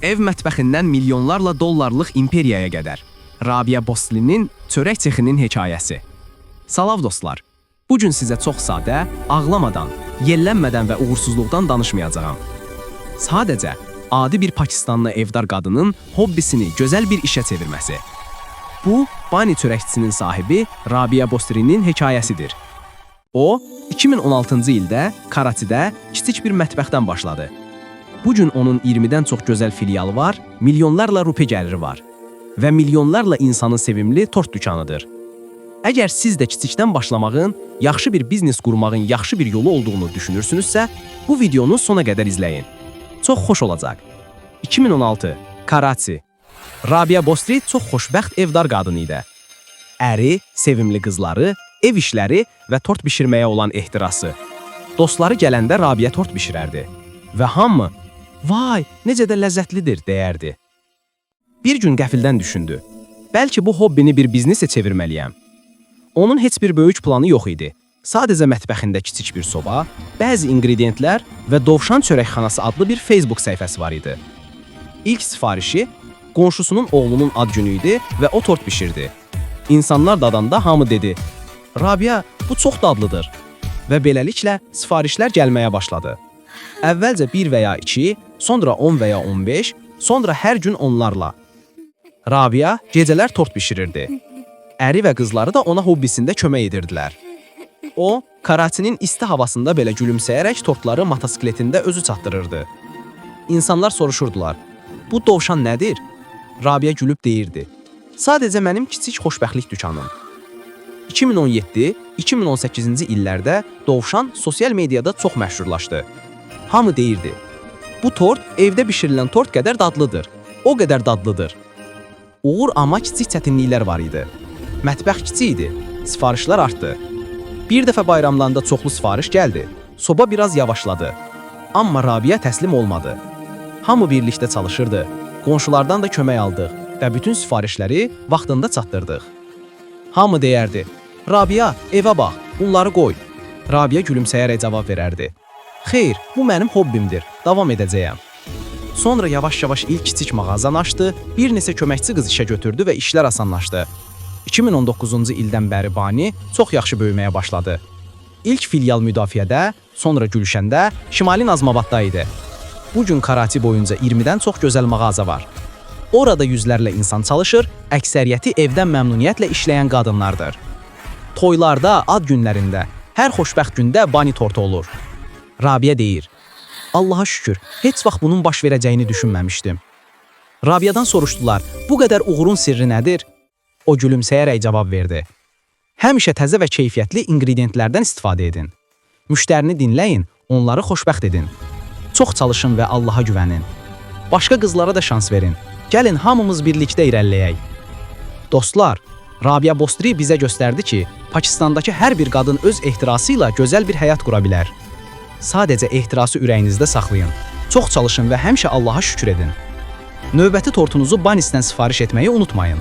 Ev mətbəxindən milyonlarla dollarlıq imperiyaya qədər. Rabia Boslinin çörək sexinin hekayəsi. Salam dostlar. Bu gün sizə çox sadə, ağlamadan, yellənmədən və uğursuzluqdan danışmayacağam. Sadəcə, adi bir Pakistanlı evdar qadının hobbisini gözəl bir işə çevirməsi. Bu, bani çörəkçisinin sahibi Rabia Boslinin hekayəsidir. O, 2016-cı ildə Karachidə kiçik bir mətbəxdən başladı. Bugün onun 20-dən çox gözəl filialı var, milyonlarla rupi gəliri var və milyonlarla insanın sevimli tort dükanıdır. Əgər siz də kiçikdən başlamağın, yaxşı bir biznes qurmağın yaxşı bir yolu olduğunu düşünürsünüzsə, bu videonu sona qədər izləyin. Çox xoş olacaq. 2016, Karachi. Rabia Bosri çox xoşbəxt evdar qadını idi. Əri, sevimli qızları, ev işləri və tort bişirməyə olan ehtirası. Dostları gələndə Rabia tort bişirərdi və hamı, "Vay, necə də ləzzətlidir" deyərdi. Bir gün qəfildən düşündü. Bəlkə bu hobbini bir biznesə çevirməliyəm. Onun heç bir böyük planı yox idi. Sadəcə mətbəxində kiçik bir soba, bəzi ingrediyentlər və Dovşan Çörəkxanası adlı bir Facebook səhifəsi var idi. İlk sifarişi qonşusunun oğlunun ad günü idi və o tort bişirdi. İnsanlar dadanda hamı dedi, "Rabia, bu çox dadlıdır." Və beləliklə sifarişlər gəlməyə başladı. Əvvəlcə 1 və ya 2, sonra 10 və ya 15, sonra hər gün onlarla. Rabia gecələr tort bişirirdi. Əri və qızları da ona hobbisində kömək edirdilər. O, Karachinin isti havasında belə gülümsəyərək tortları motosikletində özü çatdırırdı. İnsanlar soruşurdular, "Bu dovşan nədir?" Rabia gülüb deyirdi, "Sadəcə mənim kiçik xoşbəxtlik dükanım." 2017-2018-ci illərdə Dovşan sosial mediada çox məşhurlaşdı. Hamı deyirdi, "Bu tort evdə bişirilən tort qədər dadlıdır. O qədər dadlıdır." Uğur amma kiçik çətinliklər var idi. Mətbəx kiçik idi, sifarişlər artdı. Bir dəfə bayramlarında çoxlu sifariş gəldi. Soba biraz yavaşladı. Amma Rabia təslim olmadı. Hamı birlikdə çalışırdı. Qonşulardan da kömək aldıq və bütün sifarişləri vaxtında çatdırdıq. Hamı deyərdi, "Rabia, evə bax, bunları qoy." Rabia gülümsəyərək cavab verərdi, "Xeyr, bu mənim hobbimdir, davam edəcəyəm." Sonra yavaş-yavaş ilk kiçik mağazanı açdı, bir neçə köməkçi qız işə götürdü və işlər asanlaşdı. 2019-cu ildən bəri bani çox yaxşı böyüməyə başladı. İlk filial Müdafiədə, sonra Gülşəndə, Şimali Nazmabadda idi. Bugün Karachi boyunca 20-dən çox gözəl mağaza var. Orada yüzlərlə insan çalışır, əksəriyyəti evdən məmnuniyyətlə işləyən qadınlardır. Toylarda, ad günlərində, hər xoşbəxt gündə bani tortu olur. Rabia deyir, "Allaha şükür, heç vaxt bunun baş verəcəyini düşünməmişdim." Rabiadan soruşdular, "Bu qədər uğurun sirri nədir?" O gülümsəyərək cavab verdi, "Həmişə təzə və keyfiyyətli ingrediyentlərdən istifadə edin. Müştərini dinləyin, onları xoşbəxt edin. Çox çalışın və Allaha güvənin. Başqa qızlara da şans verin. Gəlin hamımız birlikdə irəliləyək." Dostlar, Rabia Bosri bizə göstərdi ki, Pakistandakı hər bir qadın öz ehtirası ilə gözəl bir həyat qura bilər. Sadəcə ehtirası ürəyinizdə saxlayın. Çox çalışın və həmişə Allaha şükür edin. Növbəti tortunuzu Banisdən sifariş etməyi unutmayın.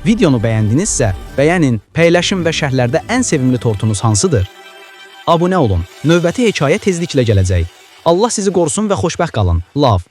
Videonu bəyəndinizsə, bəyənin, paylaşın və şərhlərdə ən sevimli tortunuz hansıdır? Abunə olun. Növbəti hekayə tezliklə gələcək. Allah sizi qorusun və xoşbəxt qalın. Love.